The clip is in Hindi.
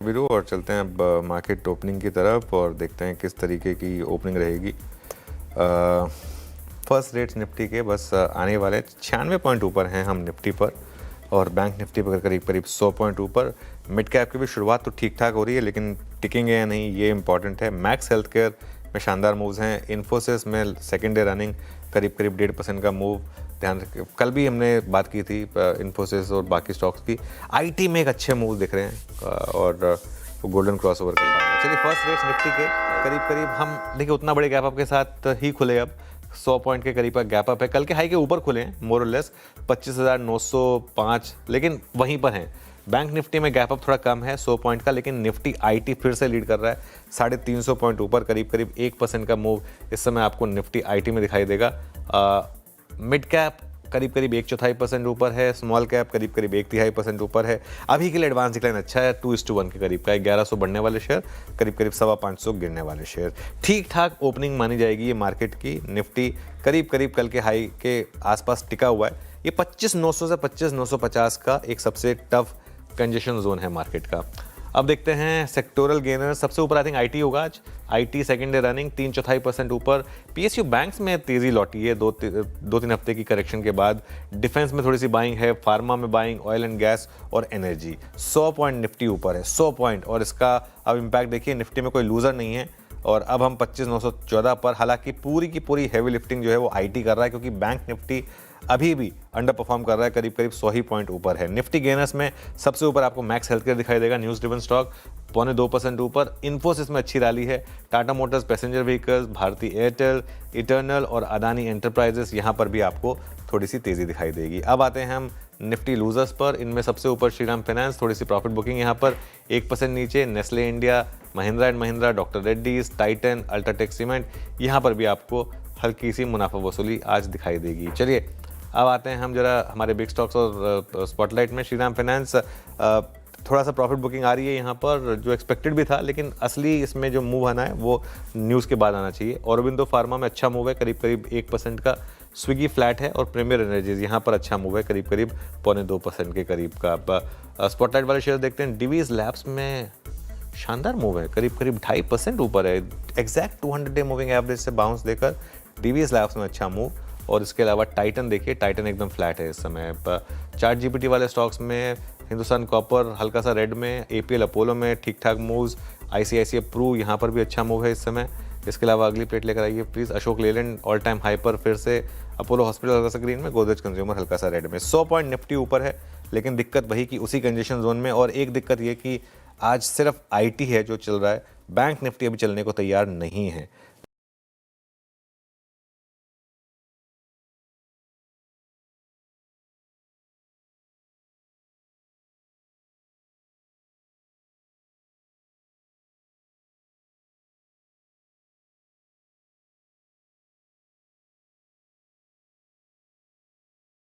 वीरू और चलते हैं अब मार्केट ओपनिंग की तरफ और देखते हैं किस तरीके की ओपनिंग रहेगी। फर्स्ट रेट्स निफ्टी के बस आने वाले 96 पॉइंट ऊपर हैं हम निफ्टी पर, और बैंक निफ्टी पर करीब करीब 100 पॉइंट ऊपर। मिड कैप की भी शुरुआत तो ठीक ठाक हो रही है, लेकिन टिकेंगे या नहीं ये इंपॉर्टेंट है। मैक्स हेल्थ केयर में शानदार मूव्स हैं। इन्फोसिस में सेकेंड डे रनिंग करीब करीब 1.5% का मूव। ध्यान रखें, कल भी हमने बात की थी इन्फोसिस और बाकी स्टॉक्स की। आईटी में एक अच्छे मूव दिख रहे हैं और गोल्डन क्रॉसओवर के बाद चलिए फर्स्ट रेट्स निफ्टी के करीब करीब हम देखिए उतना बड़े गैप अप के साथ ही खुले। अब 100 पॉइंट के करीब का गैप अप है। कल के हाई के ऊपर खुले हैं मोर और लेस 25,905, लेकिन वहीं पर हैं। बैंक निफ्टी में गैप अप थोड़ा कम है 100 पॉइंट का, लेकिन निफ्टी आईटी फिर से लीड कर रहा है 350 पॉइंट ऊपर, करीब करीब 1% का मूव इस समय आपको निफ्टी आईटी में दिखाई देगा। मिड कैप करीब करीब 1/4% ऊपर है, स्मॉल कैप करीब करीब 1/3% ऊपर है। अभी के लिए एडवांस डिक्लाइन अच्छा है, 2:1 के करीब का। 1100 बढ़ने वाले शेयर, करीब करीब 550 गिरने वाले शेयर। ठीक ठाक ओपनिंग मानी जाएगी ये मार्केट की। निफ्टी करीब करीब कल के हाई के आसपास टिका हुआ है। ये 25,900 से 25,950 का एक सबसे टफ कंजेशन जोन है मार्केट का। अब देखते हैं सेक्टोरल गेनर। सबसे ऊपर आई थिंक आईटी होगा आज। आईटी सेकेंड डे रनिंग 3/4% ऊपर। पीएसयू बैंक्स में तेजी लौटी है 2-3 हफ्ते की करेक्शन के बाद। डिफेंस में थोड़ी सी बाइंग है, फार्मा में बाइंग, ऑयल एंड गैस और एनर्जी। 100 पॉइंट निफ्टी ऊपर है, 100 पॉइंट, और इसका अब इम्पैक्ट देखिए। निफ्टी में कोई लूजर नहीं है और अब हम 25,914 पर। हालांकि पूरी की पूरी हैवी लिफ्टिंग जो है वो आईटी कर रहा है, क्योंकि बैंक निफ्टी अभी भी अंडर परफॉर्म कर रहा है, करीब करीब 100 ही पॉइंट ऊपर है। निफ्टी गेनर्स में सबसे ऊपर आपको मैक्स हेल्थ केयर दिखाई देगा, न्यूज़ ड्रिवन स्टॉक 2.25% ऊपर। इन्फोसिस में अच्छी रैली है। Tata Motors passenger vehicles, Bharti Airtel, Eternal और अदानी एंटरप्राइजेस, यहाँ पर भी आपको थोड़ी सी तेजी दिखाई देगी। अब आते हैं हम निफ्टी लूजर्स पर। इनमें सबसे ऊपर श्रीराम फाइनेंस, थोड़ी सी प्रॉफिट बुकिंग यहाँ पर 1% नीचे। Nestle India, Mahindra and Mahindra, doctor Reddy's, Titan, UltraTech cement, यहाँ पर भी आपको हल्की सी मुनाफा वसूली आज दिखाई देगी। चलिए अब आते हैं हम जरा हमारे बिग स्टॉक्स और स्पॉटलाइट में। श्रीराम फाइनेंस थोड़ा सा प्रॉफिट बुकिंग आ रही है यहाँ पर, जो एक्सपेक्टेड भी था, लेकिन असली इसमें जो मूव आना है वो न्यूज़ के बाद आना चाहिए। औरबिंदो फार्मा में अच्छा मूव है, करीब करीब 1% का। स्विगी फ्लैट है और प्रीमियर एनर्जीज यहाँ पर अच्छा मूव है, करीब करीब 2.25% के करीब का। अब स्पॉटलाइट वाले शेयर देखते हैं। डिवीज लैब्स में शानदार मूव है, करीब करीब 2.5% ऊपर है। एग्जैक्ट 200 डे मूविंग एवरेज से बाउंस देकर डीवीएस लैब्स में अच्छा मूव। और इसके अलावा टाइटन देखिए, टाइटन एकदम फ्लैट है इस समय। चार्ट जीपीटी वाले स्टॉक्स में हिंदुस्तान कॉपर हल्का सा रेड में, एपीएल अपोलो में ठीक ठाक मूव्स, आईसीआईसीआई प्रू यहाँ पर भी अच्छा मूव है इस समय। इसके अलावा अगली प्लेट लेकर आइए please. Ashok Leyland all time high पर फिर से। अपोलो हॉस्पिटल हल्का सा ग्रीन में, गोदरेज कंज्यूमर हल्का सा रेड में। 100 पॉइंट निफ्टी ऊपर है, लेकिन दिक्कत वही कि उसी कंजेशन जोन में। और एक दिक्कत ये कि आज सिर्फ आईटी है जो चल रहा है, बैंक निफ्टी अभी चलने को तैयार नहीं है।